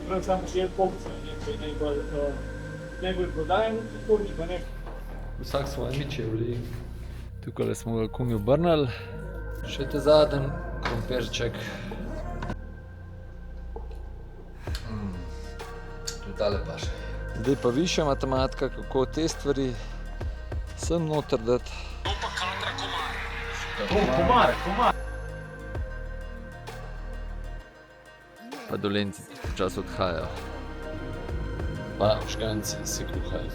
Čeprav samo žel popca, ki je najbolj prodajen v Toni, pa ne. Vsak svojimi čevlji. Tukaj smo ga kumi obrnili. Še te zadnji krompirček. Tudi tale paše. Zdaj pa višja matematika, kako te stvari sem noter dati. Komar. Pa dolenci počasi odhajajo. Pa škanci si kuhajo.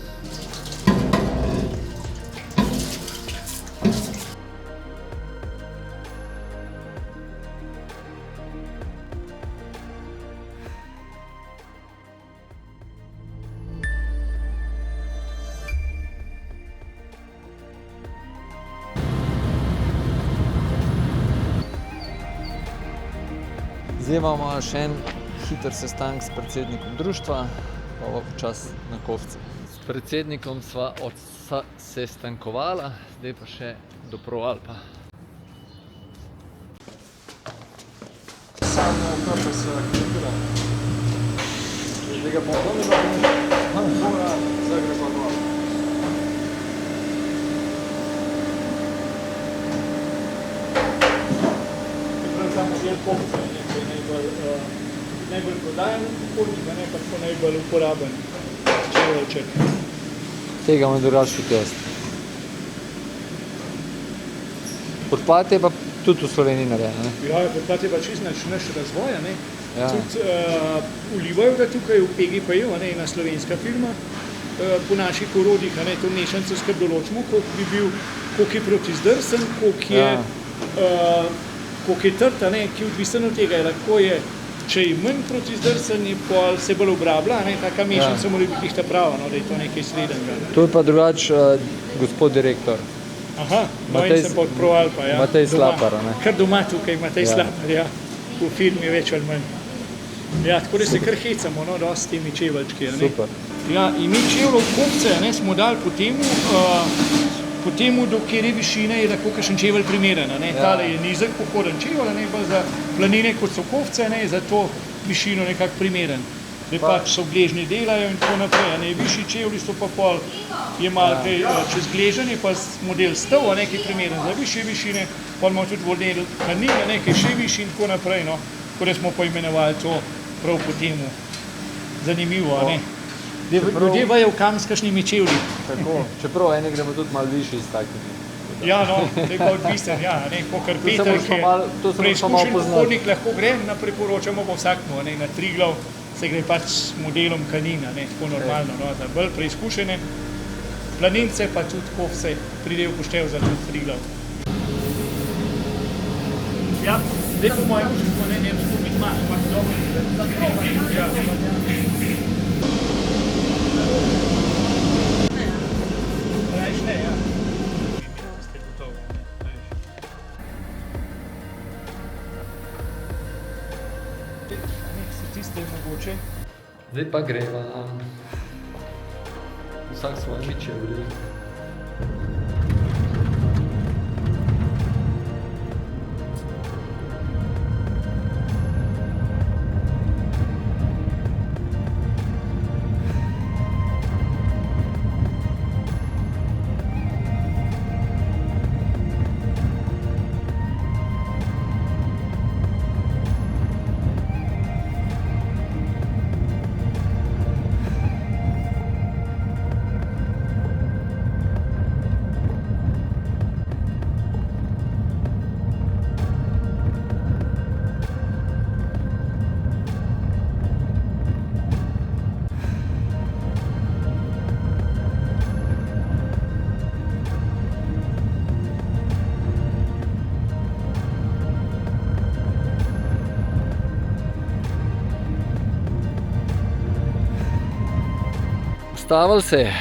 Zdaj imamo še en hiter sestanek s predsednikom društva, pa bo počasi na kovce. S predsednikom sva sestankovala, zdaj pa še do Proalpa. Samo kako se arhitektura. Zdaj ga bomo doma Mora Zagreba dol. Čeprav samo žel popca, ki je najbolj prodajen v Toni, pa ne, pa tako najbolj uporaben čeveljček. Tega imam drugače tudi jaz. Podplat je pa tudi v Sloveniji narejeno. Ja, podplat je pa čisto naš razvoj, ne. Ja. Tudi vlivajo ga tukaj v PGP-ju, ena slovenska firma, po naših orodjih, to mešanico skrb določimo, koliko je protizdrsen, koliko je trd, ki je odvisen od tega, lahko je, če je manj protizdrsen, se bolj obrablja, taka mešanica mora biti ta prava, da je to nekaj srednjega. To je pa drugače gospod direktor. Aha, no in sem pa od Proalpa, ja. Matej Slapar, ne? Kar doma tukaj, Matej Slapar, ja, v firmi več ali manj. Ja, tako da se kar hecamo, dosti s temi čeveljčki. Super. Ja, ime čevljev kopce smo dali po temu, do kjer je višine, je lahko kakšen čevelj primeren. Tale je nizek, pohoden čevelj, pa za planine, kot so kovce, za to višino nekako primeren. Da pač so gležnji delajo in tako naprej. Višji čevlji so pa pol, je malo kaj čez gležanje, pa model stav, ki je primeren za višje višine, pa imamo tudi model kanine, ki je še višji in tako naprej. Tako da smo poimenovali to prav po temu. Zanimivo, Ljudje vajo kam s kakšnimi čevlji. Tako, čeprav eni gremo tudi malo višji s takimi. Ja, to je pa odvisen, kakor Peter, ki je preizkušen pohodnik, lahko gre, priporočamo pa vsakmu, na Triglav se gre pač s modelom kanin, tako normalno, za bolj preizkušene planince, pa tudi kovce pridejo upoštev za tudi Triglav. Ja, zdaj po mojem užitku, ne vem, skupit malo, pa dobro, Rajšne, ja. Ste gotovi. So tiste mogoče. Zdaj pa greva. Vsak svojimi čevlji. Ustavili se je.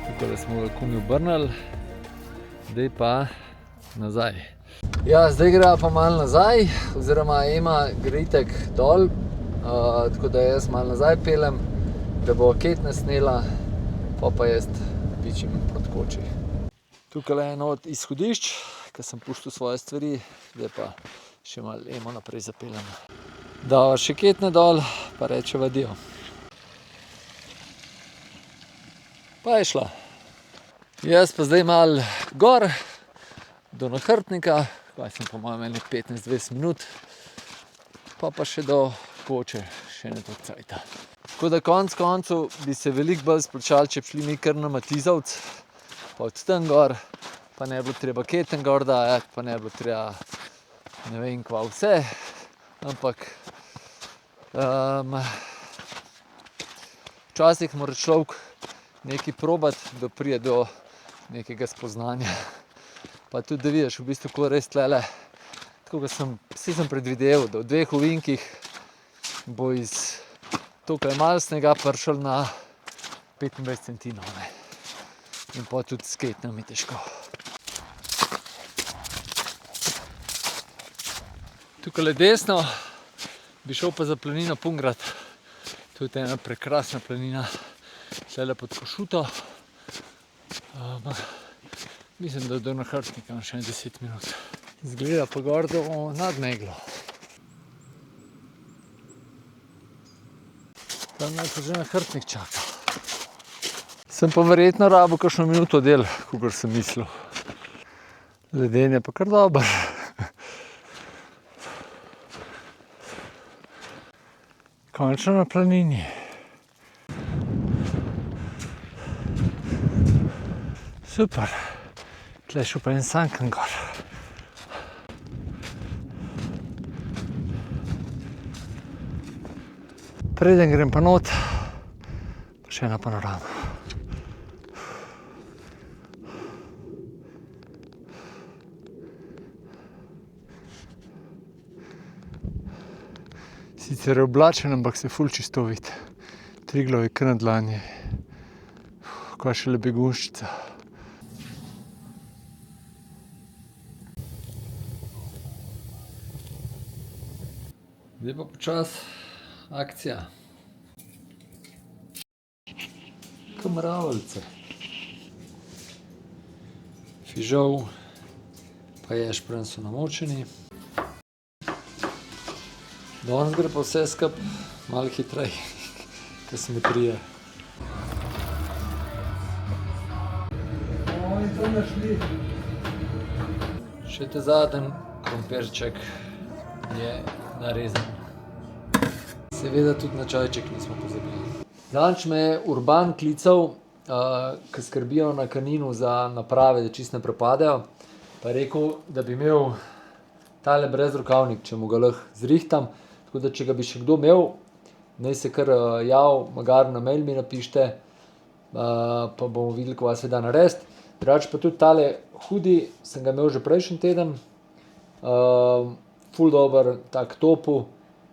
Tukaj smo ga kumi obrnili. Zdaj pa nazaj. Ja, zdaj greva pa malo nazaj, oziroma Ema gre itak dol, tako da jaz malo nazaj pelem, da bo Ketna snela, pa jaz pičim proti koči. Tukaj je eno od izhodišč, ker sem puštil svoje stvari, zdaj pa še malo Emo naprej zapeljem. Dava še ketne dol, pa rečeva dio. Pa je šla. Jaz pa zdaj malo gor, do nahrbtnika, kaj sem po mojem 15-20 minut, pa še do Koče, še ne toliko cajta. Tako da konec koncev bi se veliko bolj splačalo, če bi šli mi kar na Matizovec, pa od tam gor, pa ne bi bilo treba keten gor dajati, pa ne bi bilo treba ne vem kva vse, ampak včasih mora človek nekaj probati, da pride do nekega spoznanja. Pa tudi da vidiš v bistvu, ko res tlele, tako kot sem predvideval, da v 2 ovinkih bo iz tukaj malo snega prišel na 25 centinov. In pa tudi s ketnami težko. Tukaj desno bi šel pa za planino Pungrad. To je ena prekrasna planina, tlele pod Košuto. Mislim, da do nahrbtnika še 10 minut. Izgleda pa gor do nad Meglo. Tam naj pa že nahrbtnik čaka. Sem pa verjetno rabil kakšno minuto del, kakor sem mislil. Leden je pa kar dober. Končno na planini. Super. Tle šel pa en sanken gor. Preden grem pa not, pa še ena panorama. Sicer je oblačen, ampak se ful čisto vidi. Triglav je kar na dlani. Kaj šele begunščica. Zdaj pa počas akcija. Kamravljice. Fižol pa ješprenj so namočeni. Danes gre pa vse skup malo hitrej, ko smo trije. Še ta zadnji krompirček je narezan. Seveda tudi na čajček nismo pozabili. Zadnjič me je Urban klical, ki skrbijo na Kaninu za naprave, da čisto ne propadejo. Pa je rekel, da bi imel tale brezrokavnik, če mu ga lahko zrihtam. Tako da, če ga bi še kdo imel, naj se kar jav, magar na mail mi napište, pa bomo videli, kva se da narediti. Drugače pa tudi tale hoodie, sem ga imel že prejšnji teden, ful dober, tak topu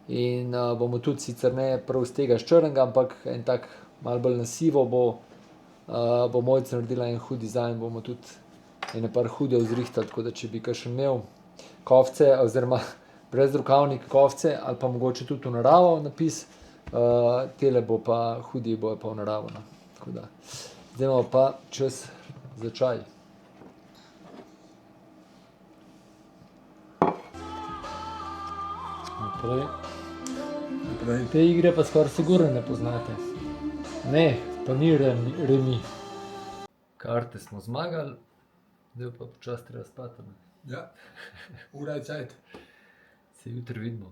in bomo tudi sicer ne prav z tega ščrnega, ampak en tak malo bolj na sivo bo Mojca naredila en hoodie zanj, bomo tudi ene par hoodiev zrihtali, tako da če bi kakšen imel kofce oziroma brezrokavnik kofce ali pa mogoče tudi v naravo napis, tele bo pa hoodie bojo pa v naravo. Tako da, zdaj imamo pa čas za čaj. Naprej. Te igre pa skoraj sigurno ne poznate. Ne, pa ni remi. Karte smo zmagali, zdaj pa počasi treba spati. Ja, ura je cajt. Se jutri vidimo.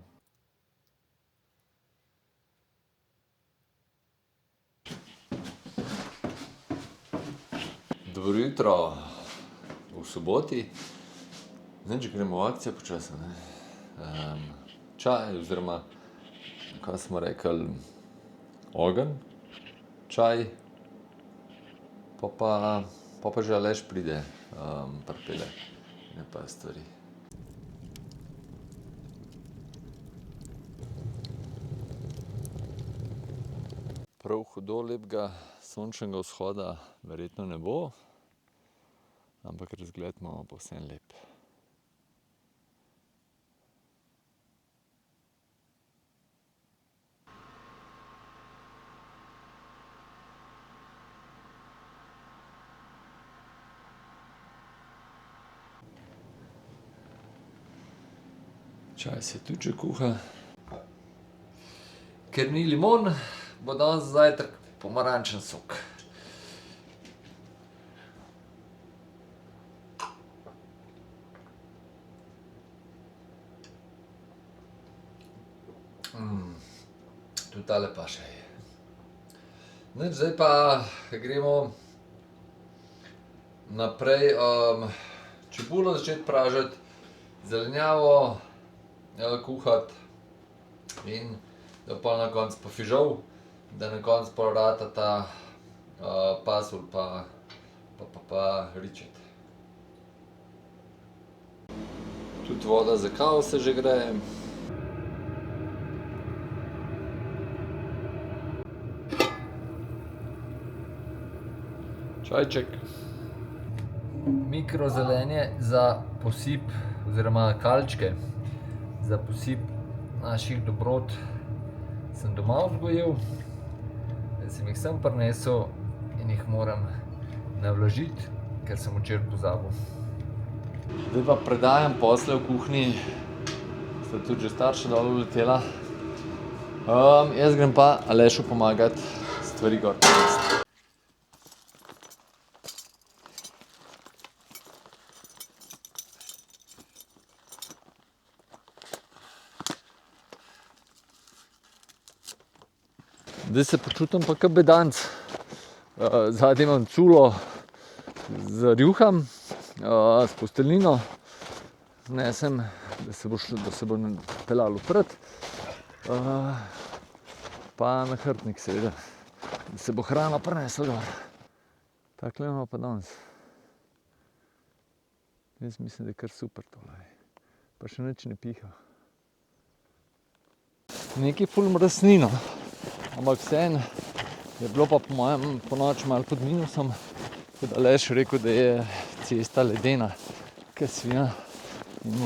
Dobro jutro v soboti. Zdaj, če gremo v akcijo počasi, ne. Čaj oziroma, kaj smo rekli, ogenj, čaj, pa že Aleš pride, pripelje ene par stvari. Prav hudo lepega sončnega vzhoda verjetno ne bo, ampak razgled imamo povsem lep. Čaj se tudi že kuha. ker ni limon, bo danes za zajtrk pomarančen sok. Tudi tale pa še je. Nič, zdaj pa gremo naprej čebulo začeti pražiti, zelenjavo kuhati in da pa na koncu pa fižol, da na koncu pa rata ta pasulj pa ričet. Tudi voda za kavo se že greje. Čajček. Mikrozelenje za posip oziroma kalčke za posip naših dobrot sem doma vzgojil. Zdaj sem jih sem prinesel in jih moram navlažiti, ker sem včeraj pozabil. Zdaj pa predajam posle v kuhinji, sta tudi že starša dol uletela. Jaz grem pa Alešu pomagati stvari gor prinesti. Zdaj se počutim pa kot bedanc. Zadaj imam culo z rjuham, s posteljnino. Znesem, da se bo peljalo pred. Pa nahrbtnik seveda, da se bo hrana prinesla gor. Takle imamo pa danes. Jaz mislim, da je kar super tole. Pa še nič ne piha. Nekaj ful mrasnino. Ampak vseeno je bilo pa po mojem ponoči malo pod minusom, kot Aleš rekel, da je cesta ledena, ke svina. In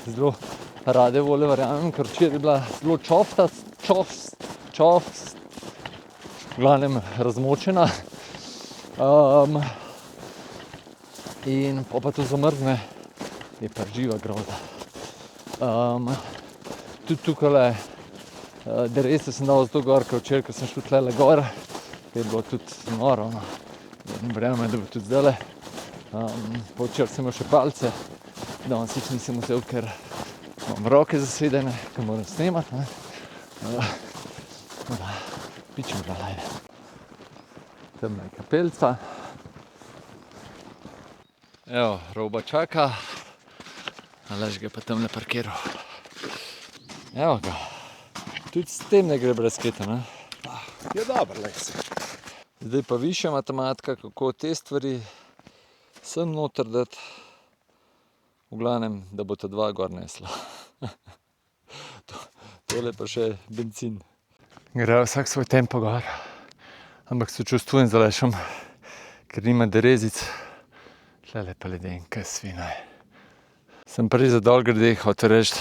zelo rade volje verjamem, ker včeraj je bila zelo v glavnem razmočena. In pa to zamrzne, je pa živa groza. Tudi tukajle derese sem dal zato gor, ker včeraj, ko sem šel tlele gor, je bilo tudi noro. Verjamem, da bo tudi zdajle. Včeraj sem imel še palce, danes jih nisem vzel, ker imam roke zasedene, ker moram snemati. Pičem ga lajde. Temna je kapelca. Evo, roba čaka. Aleš ga pa tamle parkiral. Evo ga. Tudi s tem ne gre brez sketa, ne? Je dobro, lejse. Zdaj pa višja matematika, kako te stvari sem noter dati. V glavnem, da bo ta dva gor nesla. Tole pa še bencin. Gre vsak svoj tempo gor. Ampak sočustvujem z Alešem, ker nima derezic. Tlele pa ledenka svina je. Sem prej za dol grede hotel reči,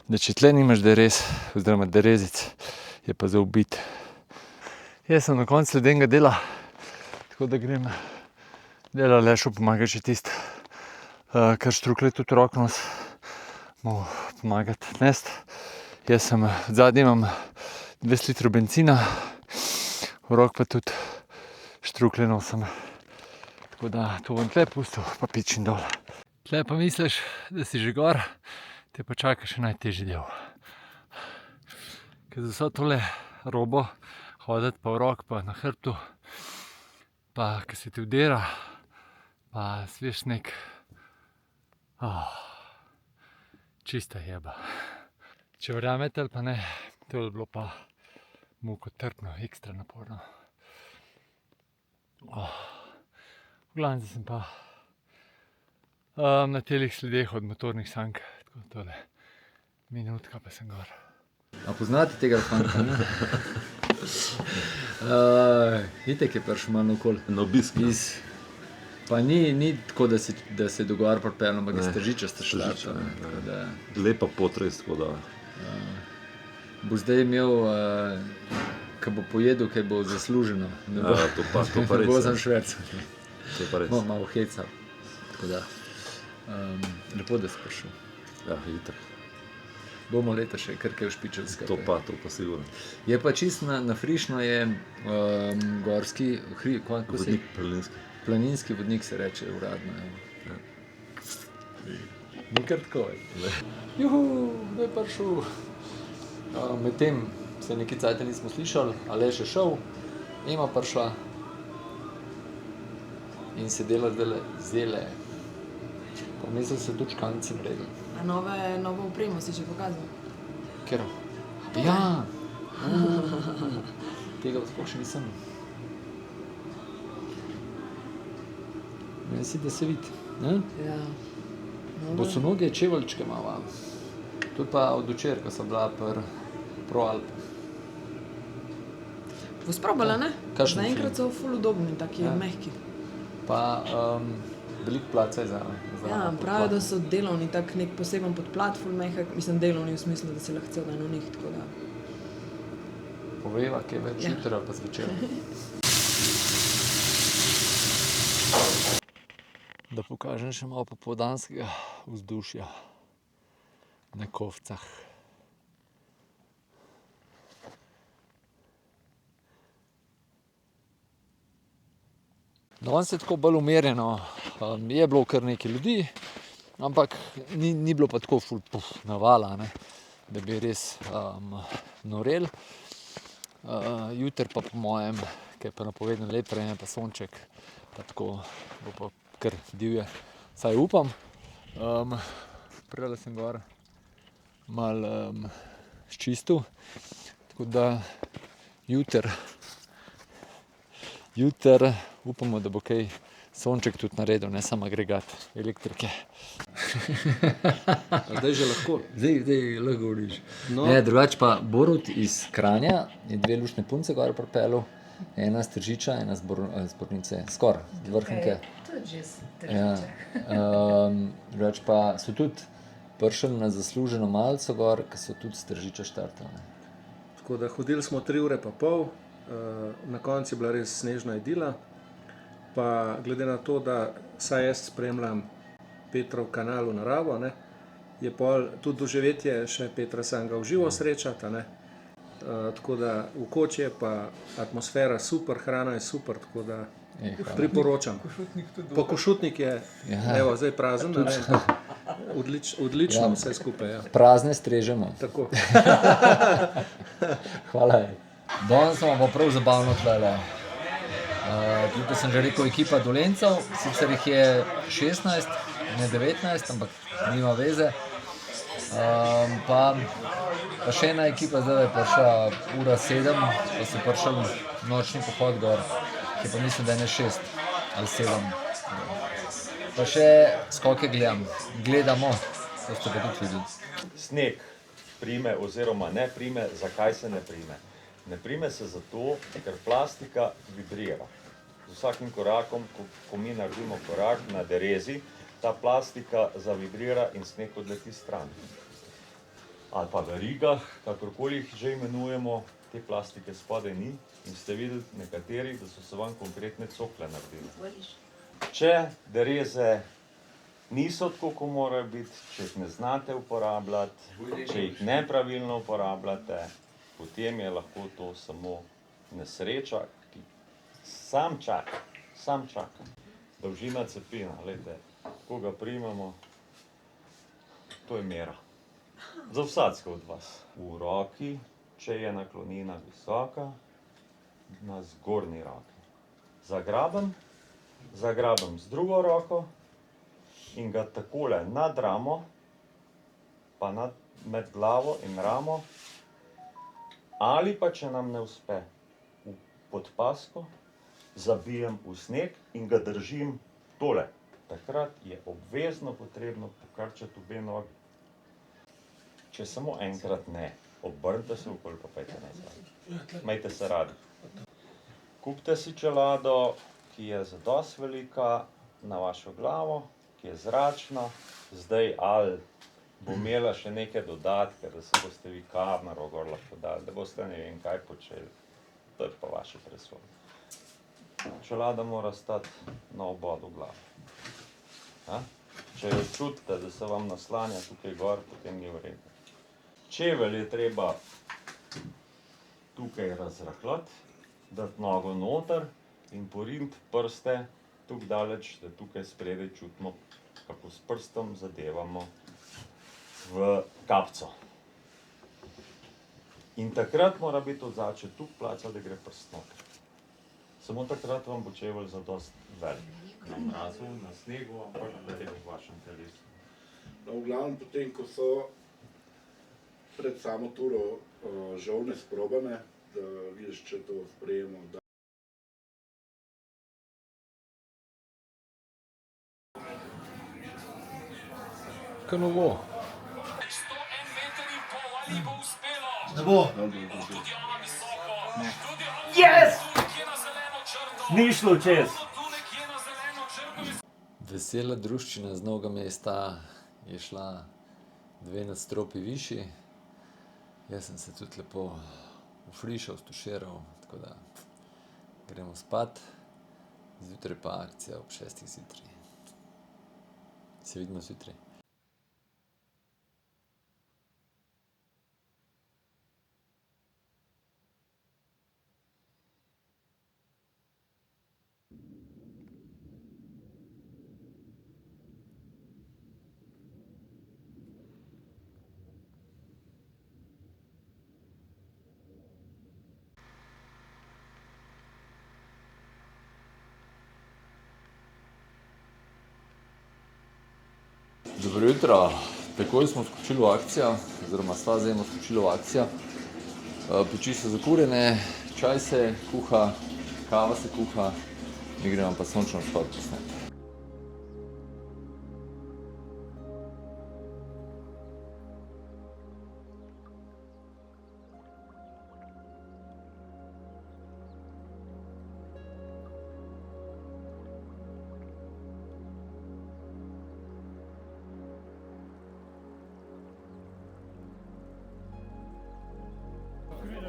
da če tle nimaš derez, oziroma derezic, je pa za ubit. Jaz sem na koncu ledenega dela, tako da grem dela Alešu pomagati še tisto, kar štrukle tudi roknos, mu pomagati nest. Jaz sem zadnji imam 20 litrov bencina, v rok pa tudi štrukle nosim. Tako da to bom tle pustil, pa pičim dol. Tle pa misliš, da si že gor, te pa čaka še najtežji del. Ker za vso tole robo hoditi pa v rok, pa na hrbtu, pa ko se ti vdira, pa svež sneg, čista jeba. Če verjamete ali pa ne, to je bilo pa mukotrpno, ekstra naporno. V glavnem sem pa na telih sledeh od motornih sank, tako tole minutka pa sem gor. A poznate tega fanta, ne? Itek je prišel malo okoli. Na obisk. Pa ni tako, da se je dogovar pripeljal, ampak je Stržičasta šla. Lepa pot res, tako da. Bo zdaj imel, ko bo pojedel, kaj bo zasluženo. To pa res. Ne bo za švercu. To pa res. Malo heca. Tako da, lepo, da si prišel. Ja, itak. Bomo leta še kar kaj špičali To skupaj. pa sigurno. Je pa čist na frišno je gorski, kako se Vodnik Pralinski. planinski vodnik se reče uradno. Ja. Ni kar tako. Juhu, kdo je prišel? Medtem se nekaj cajta nismo slišali, Aleš je šel, Ema prišla in se dela zdele. Pa mislim, da se tudi škanci vredi. A novo opremo si že pokazal? Ker? Ja! Tega sploh še nisem. Meni si, da se vidi. Ne? Ja. Bosonoge čeveljčke imava. Tudi pa od včeraj, ko sem bila pri ProAlp. Bo sprobala, ne? Kakšen Zaenkrat so ful udobni, taki Ja. mehki. Pa veliko placa je za Ja, pravijo, da so delovni, tak nek poseben podplat, ful mehek. Mislim, delovni v smislu, da si lahko cel dan v njih, tako da... Poveva, kaj več Ja. jutri ali pa zvečer. Da pokažem še malo popoldanskega vzdušja na Kovcah. Danes je tako bolj umirjeno, je bilo kar nekaj ljudi, ampak ni bilo pa tako ful navala, ne, da bi res norel. Jutri pa po mojem, ki je pa napovedan lep vreme, pa sonček, pa tako bo pa kar divje, saj upam. Prejle sem gor malo sčistil, tako da jutri upamo, da bo kaj sonček tudi naredil, ne samo agregat elektrike. Zdaj že lahko. Zdaj lahko govoriš. No. Ne, drugače pa Borut iz Kranja je 2 luštne punce gor pripeljal, ena s Tržiča, ena z Zbornice, skoraj, z Vrhnike. Tudi že Ja. Drugače pa so tudi prišli na zasluženo malico gor, ki so tudi s Tržiča štartali. Tako da hodili smo 3 ure pa pol, na koncu je bila res snežna idila. Pa glede na to, da saj jaz spremljam Petrov kanal v naravo, ne, je pol tudi doživetje še Petra samega v živo srečati, ne. Tako da v koči je pa atmosfera super, hrana je super, tako da Hvala. priporočam. Pa Košutnik je, Ja. evo, zdaj prazen, ne, odlično Ja. vse skupaj. Ja. Prazne strežemo. Tako. Hvala. Danes smo pa prav zabavno tlele. Tukaj sem že rekel, ekipa Dolencev, sicer jih je 16, ne 19, ampak nima veze. Pa še ena ekipa, zdaj je prišla ura 7, pa so prišel nočni pohod gor, ki pa mislim, da je ne 6 ali 7. Pa še skoke gledamo, to ste pa tudi videli. Sneg prime oziroma ne prime, zakaj se ne prime? Ne prime se zato, ker plastika vibrira. Z vsakim korakom, ko mi naredimo korak na derezi, ta plastika zavibrira in sneg odleti stran. Ali pa v verigah, kakorkoli jih že imenujemo, te plastike spodaj ni in ste videli nekateri, da so se vam konkretne cokle naredili. Če dereze niso tako, kot morajo biti, če jih ne znate uporabljati, če jih nepravilno uporabljate, potem je lahko to samo nesreča, ki sam čaka. Dolžina cepina, glejte, ko ga primemo, to je mera. Za vsakega od vas. V roki, če je naklonina visoka, na zgornji roki. Zagrabim z drugo roko in ga takole nad ramo, pa med glavo in ramo, ali pa če nam ne uspe v podpasko, zabijem v sneg in ga držim tole. Takrat je obvezno potrebno pokrčati obe nogi. Če samo enkrat ne, obrnite se okoli pa pejte nazaj. Majte se radi. Kupite si čelado, ki je zadosti velika na vašo glavo, ki je zračna. Zdaj ali bo imela še neke dodatke, da se boste vi kamero gor lahko dali, da boste ne vem kaj počeli. To je pa vaše presoje. Čelada mora stati na obodu glave. Če jo čutite, da se vam naslanja tukaj gor, potem ni v redu. Čevelj je treba tukaj razrahljati, dati nogo noter in poriniti prste tako daleč, da tukaj spredaj čutimo, kako s prstom zadevamo v kapco. In takrat mora biti od začetka tukaj placa, da gre prst noter. Samo takrat vam bo čevelj zadosti velik. Na mrazu, na snegu, ampak da je v vašem telesu. No, v glavnem potem, ko so pred samo turo žolne sprobane, da vidiš, če to sprejemo. Kaj novo? Ne bo. Yes! Ni šlo čez. Vesela druščina z Novega mesta je šla 2 nadstropji višji. Jaz sem se tudi lepo ufrišal, stuširal, tako da gremo spat. Zjutraj pa akcija ob 6. zjutraj. Se vidimo zjutraj. Dobro jutro, takoj smo skočili v akcijo, oziroma sva zdaj skočili v akcijo. Peči so zakurjene, čaj se kuha, kava se kuha, mi gremo pa sončno vzhod posneti.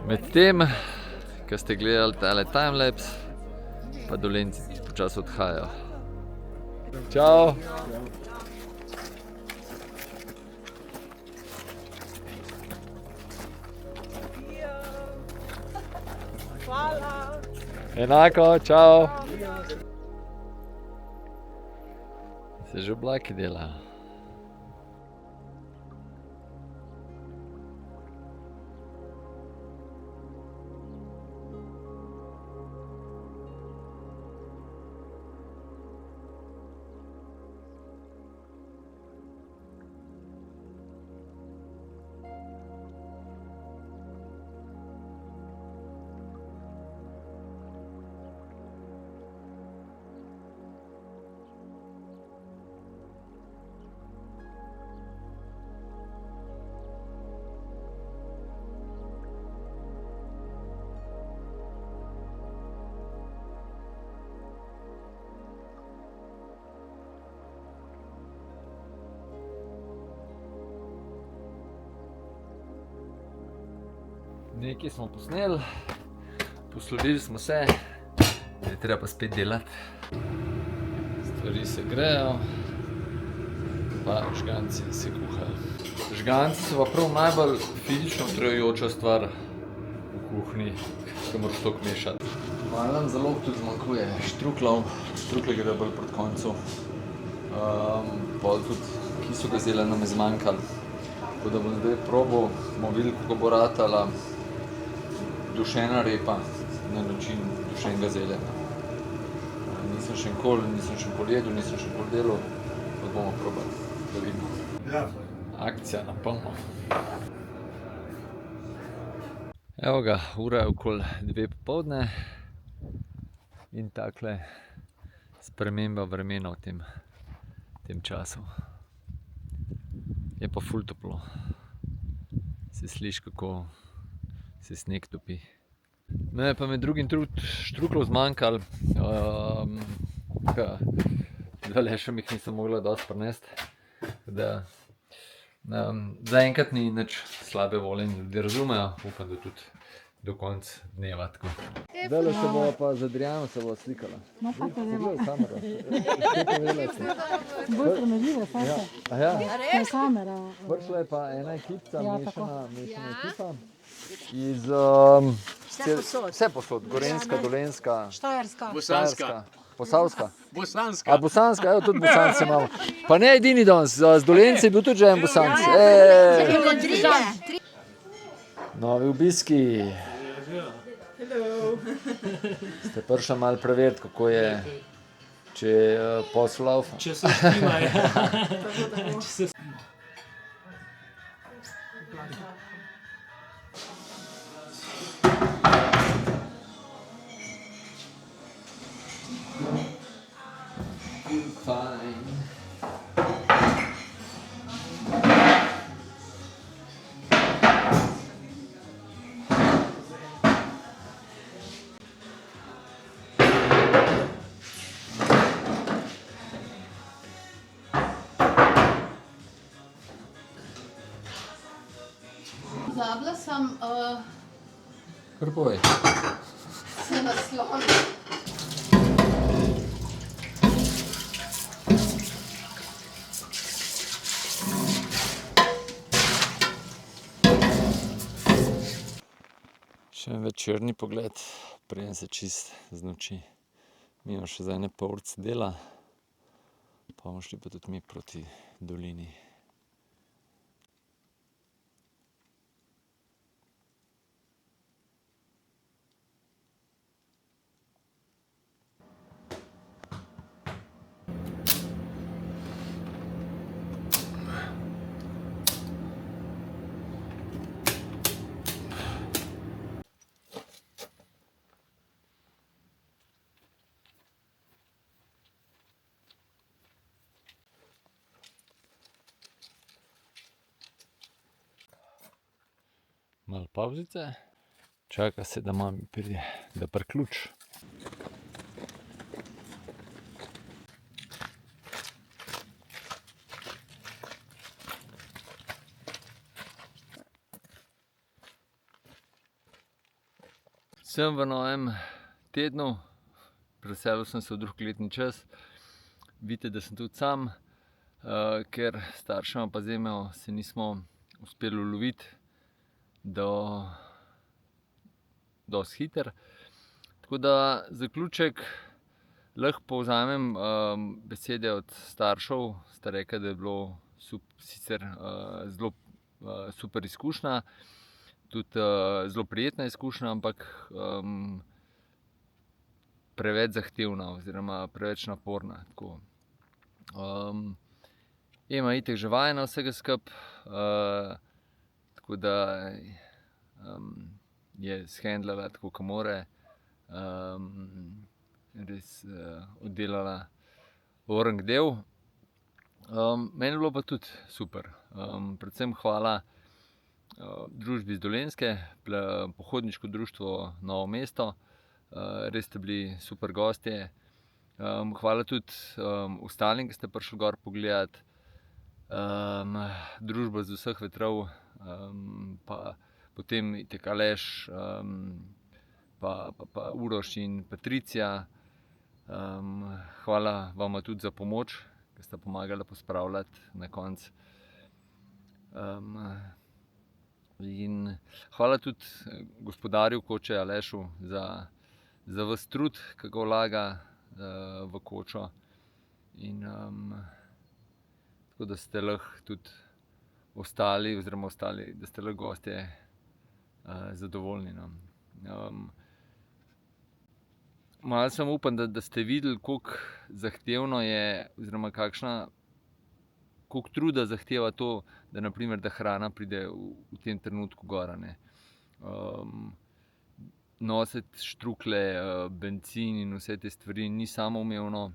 Medtem, ko ste gledali tale timelapse, pa Dolenjci počasi odhajajo. Čau! Hvala! Enako, čau! Se že oblaki delajo. Nekaj smo posneli, poslovili smo se, zdaj je treba pa spet delati. Stvari se grejo, pa žganci se kuhajo. Žganci so pa prav najbolj fizično utrujajoča stvar v kuhinji, ko moraš toliko mešati. Malo nam zalog tudi zmanjkuje štruklov, štrukle gredo bolj proti koncu. Pol tudi kislega zelja nam je zmanjkalo. Tako da bom zdaj probal, bomo videli, kako bo ratala dušena repa na način dušenega zelja. Nisem še nikoli jedel, nisem še nikoli delal, pa bomo probali, da vidimo. Akcija na polno. Evo ga, ura je okoli 2 popoldne in takle sprememba vremena v tem času. Je pa ful toplo. Se sliši, kako se sneg topi. Me je pa med drugim štruklov zmanjkalo. Lešem jih nisem mogla dosti prinesti. Zaenkrat ni nič slabe volje in ljudje razumejo. Upam, da tudi do konca dneva. Zdaj se bo pa z Adriano se bo slikala. No, pa to Zelo kamero. bolj premežljivo, fajta. Ja, To je kamera. prišla je pa ena ekipca, Ja, mešana ekipa. Iz vse posod, Gorenjska, Dolenjska, Štajerska. Štajerska, Posavska. Bosanska. Bosanska, evo tudi Bosanci imamo. Pa ne edini danes, z Dolenci je bil tudi že en Bosanc. Novi obiski. Ste prišli malo preveriti, kako je, če posel laufa. Če se štima, ja. Zabila sem Kar povej. se nasloniti. Še en večerni pogled, preden se čist znoči. Mi imamo še za ene pol urce dela, pa bomo šli pa tudi mi proti dolini. Malo pavzice, čaka se, da mami pride, da priključ. Sem v novem tednu, preselil sem se v drug letni čas. Vidite, da sem tudi sam, ker staršema pa Zemljo se nismo uspeli uloviti dosti hiter. Tako da zaključek lahko povzamem besede od staršev. Sta rekla, da je bilo sicer zelo super izkušnja, tudi zelo prijetna izkušnja, ampak preveč zahtevna oziroma preveč naporna. Ema itak že vajena vsega skupaj, tako da je shendlala tako, kot more. Res oddelala orang del. Meni je bilo pa tudi super. Predvsem hvala družbi iz Dolenjske, pohodniško društvo Novo mesto. Res ste bili super gostje. Hvala tudi ostalim, ki ste prišli gor pogledat. Družba z vseh vetrov, pa potem itak Aleš, pa Uroš in Patricija. Hvala vama tudi za pomoč, ki ste pomagali pospravljati na koncu. In hvala tudi gospodarju koče Alešu za ves trud, ki ga vlaga v kočo. In tako da ste lahko tudi ostali, da ste lahko gostje zadovoljni. Malo sem upam, da ste videli, koliko zahtevno je oziroma koliko truda zahteva to, da na primer, da hrana pride v tem trenutku gor, ne. Nositi štrukle, bencin in vse te stvari ni samoumevno.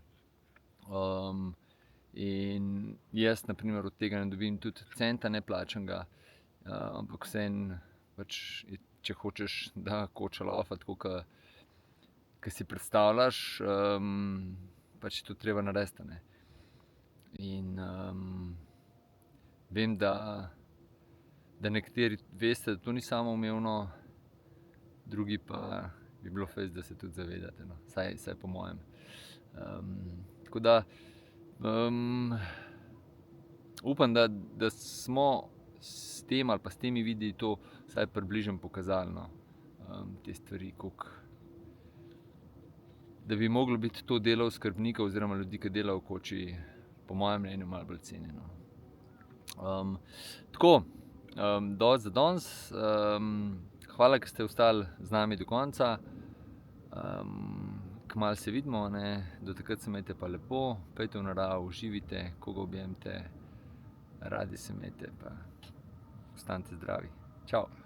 In jaz na primer od tega ne dobim tudi centa neplačanega, ampak vseeno, pač, če hočeš, da koča laufa tako, kot si predstavljaš, pač je to treba narediti, ne. In vem, da nekateri veste, da to ni samoumevno, drugi pa bi bilo fez, da se tudi zavedate, no. Saj po mojem. Tako da upam, da smo s tem ali pa s temi videi to vsaj približno pokazali, no. Te stvari, da bi moglo biti to delo skrbnikov oziroma ljudi, ki delajo v koči, po mojem mnenju malo bolj cenjeno. Tako, dosti za danes. Hvala, ker ste ostali z nami do konca. Kmalu se vidimo, ne? Do takrat se imejte pa lepo, pejte v naravo, uživite, koga objemite, radi se imejte, pa ostanite zdravi. Čau!